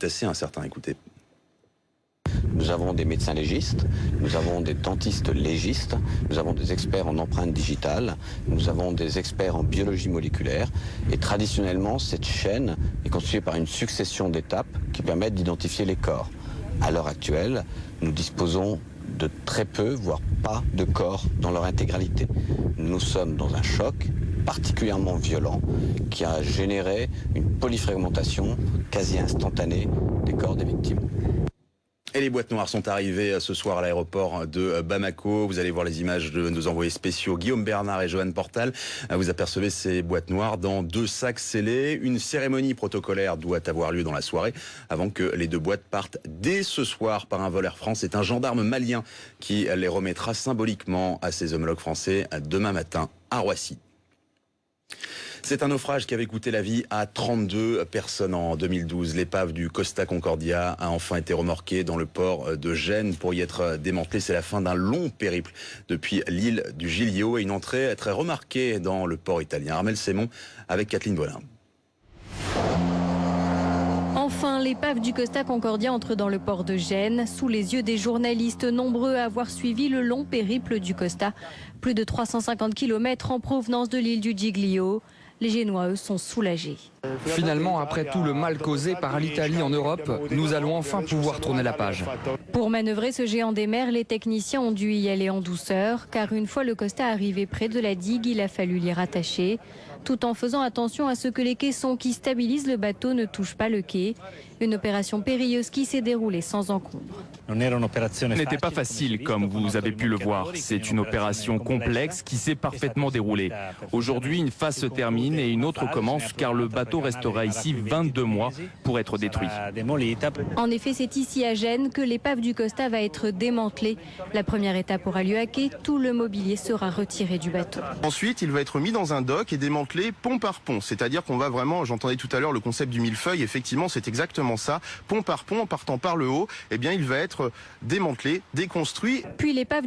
est assez incertain. Écoutez. Nous avons des médecins légistes, nous avons des dentistes légistes, nous avons des experts en empreintes digitales, nous avons des experts en biologie moléculaire. Et traditionnellement, cette chaîne est constituée par une succession d'étapes qui permettent d'identifier les corps. À l'heure actuelle, nous disposons de très peu, voire pas de corps dans leur intégralité. Nous sommes dans un choc particulièrement violent qui a généré une polyfragmentation quasi instantanée des corps des victimes. Et les boîtes noires sont arrivées ce soir à l'aéroport de Bamako. Vous allez voir les images de nos envoyés spéciaux Guillaume Bernard et Johan Portal. Vous apercevez ces boîtes noires dans 2 sacs scellés. Une cérémonie protocolaire doit avoir lieu dans la soirée avant que les 2 boîtes partent dès ce soir par un vol Air France. C'est un gendarme malien qui les remettra symboliquement à ses homologues français demain matin à Roissy. C'est un naufrage qui avait coûté la vie à 32 personnes en 2012. L'épave du Costa Concordia a enfin été remorquée dans le port de Gênes pour y être démantelée. C'est la fin d'un long périple depuis l'île du Giglio et une entrée très remarquée dans le port italien. Armel Sémon avec Kathleen Bolin. Enfin, l'épave du Costa Concordia entre dans le port de Gênes, sous les yeux des journalistes nombreux à avoir suivi le long périple du Costa. Plus de 350 km en provenance de l'île du Giglio. Les Génois, eux, sont soulagés. Finalement, après tout le mal causé par l'Italie en Europe, nous allons enfin pouvoir tourner la page. Pour manœuvrer ce géant des mers, les techniciens ont dû y aller en douceur, car une fois le Costa arrivé près de la digue, il a fallu l'y rattacher, tout en faisant attention à ce que les caissons qui stabilisent le bateau ne touchent pas le quai. Une opération périlleuse qui s'est déroulée sans encombre. Ce n'était pas facile, comme vous avez pu le voir. C'est une opération complexe qui s'est parfaitement déroulée. Aujourd'hui, une phase se termine et une autre commence, car le bateau restera ici 22 mois pour être détruit. En effet, c'est ici à Gênes que l'épave du Costa va être démantelée. La première étape aura lieu à quai, tout le mobilier sera retiré du bateau. Ensuite, il va être mis dans un dock et démantelé pont par pont. C'est-à-dire qu'on va vraiment, j'entendais tout à l'heure le concept du millefeuille, effectivement c'est exactement ça. Pont par pont, en partant par le haut, eh bien il va être démantelé, déconstruit. Puis l'épave